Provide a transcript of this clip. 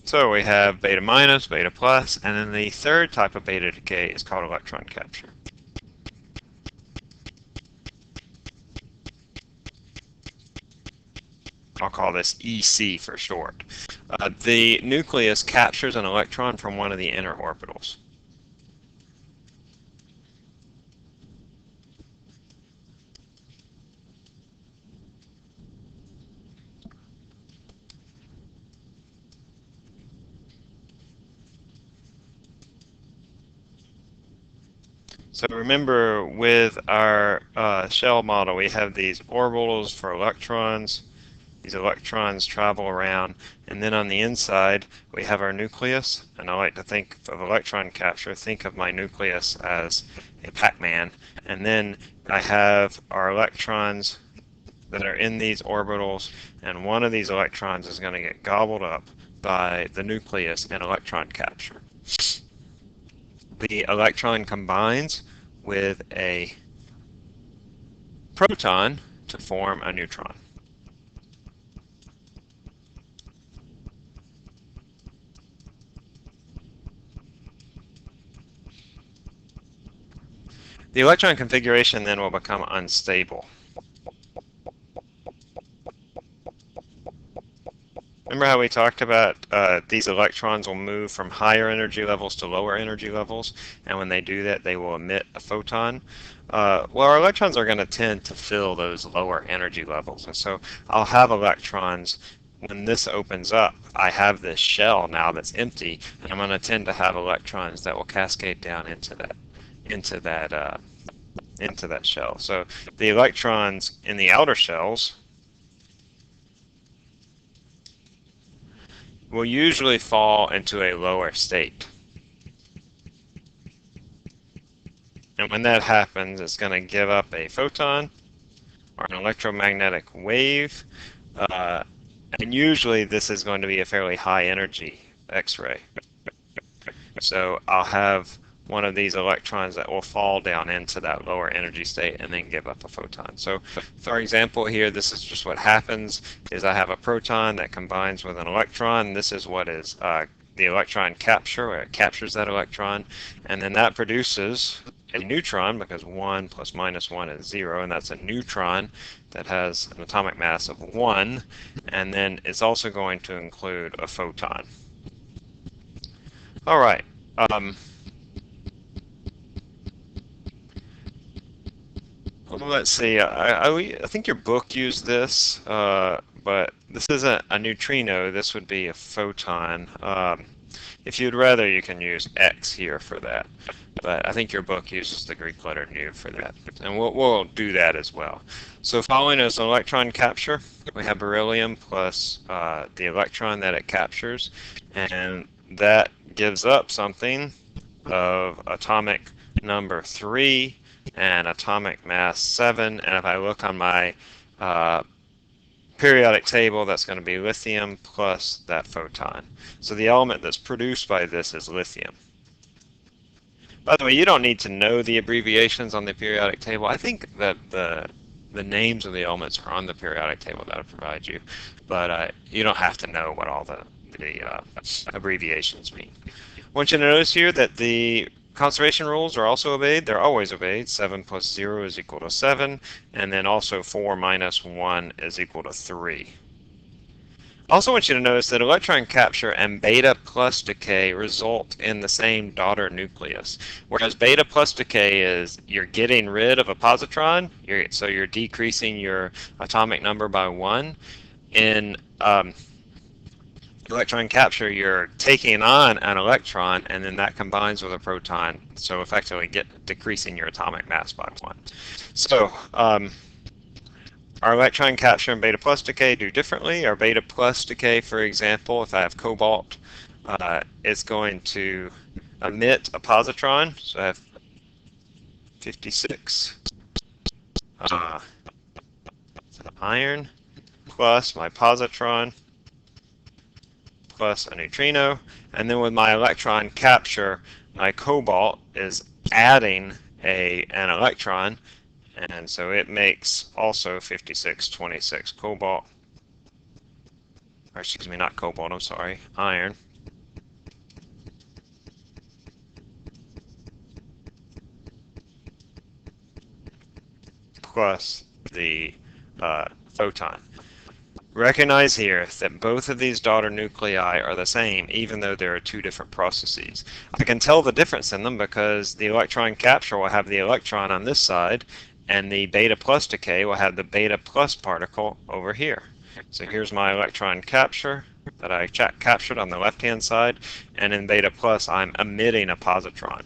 So we have beta minus, beta plus, and then the third type of beta decay is called electron capture. I'll call this EC for short. The nucleus captures an electron from one of the inner orbitals. So remember, with our shell model, we have these orbitals for electrons. These electrons travel around, and then on the inside we have our nucleus. And I like to think of electron capture, think of my nucleus as a Pac-Man. And then I have our electrons that are in these orbitals, and one of these electrons is going to get gobbled up by the nucleus in electron capture. The electron combines with a proton to form a neutron. The electron configuration then will become unstable. Remember how we talked about these electrons will move from higher energy levels to lower energy levels, and when they do that, they will emit a photon. Well, our electrons are going to tend to fill those lower energy levels, and so I'll have electrons. When this opens up, I have this shell now that's empty, and I'm going to tend to have electrons that will cascade down into that shell. So the electrons in the outer shells will usually fall into a lower state. And when that happens, it's going to give up a photon or an electromagnetic wave. And usually this is going to be a fairly high energy X-ray. So I'll have one of these electrons that will fall down into that lower energy state and then give up a photon. So for example here, this is just what happens is I have a proton that combines with an electron. This is what is the electron capture, where it captures that electron, and then that produces a neutron, because 1 plus minus 1 is 0, and that's a neutron that has an atomic mass of 1, and then it's also going to include a photon. All right. Let's see. I think your book used this, but this isn't a neutrino. This would be a photon. If you'd rather, you can use X here for that. But I think your book uses the Greek letter nu for that. And we'll do that as well. So following is an electron capture. We have beryllium plus the electron that it captures. And that gives up something of atomic number 3 and atomic mass 7. And if I look on my periodic table, that's going to be lithium plus that photon. So the element that's produced by this is lithium. By the way, you don't need to know the abbreviations on the periodic table. I think that the names of the elements are on the periodic table that I provide you, but you don't have to know what all the abbreviations mean. I want you to notice here that the conservation rules are also obeyed. They're always obeyed. 7 plus 0 is equal to 7, and then also 4 minus 1 is equal to 3. I also want you to notice that electron capture and beta plus decay result in the same daughter nucleus. Whereas beta plus decay is you're getting rid of a positron, so you're decreasing your atomic number by 1. In electron capture, you're taking on an electron, and then that combines with a proton, so effectively decreasing your atomic mass by 1. So our electron capture and beta plus decay do differently. Our beta plus decay, for example, if I have cobalt, it's going to emit a positron. So I have 56 iron plus my positron plus a neutrino. And then with my electron capture, my cobalt is adding an electron, and so it makes also 5626 cobalt, or excuse me, not cobalt, I'm sorry, iron. plus the photon. Recognize here that both of these daughter nuclei are the same, even though there are two different processes. I can tell the difference in them because the electron capture will have the electron on this side, and the beta plus decay will have the beta plus particle over here. So here's my electron capture that I captured on the left-hand side, and in beta plus I'm emitting a positron.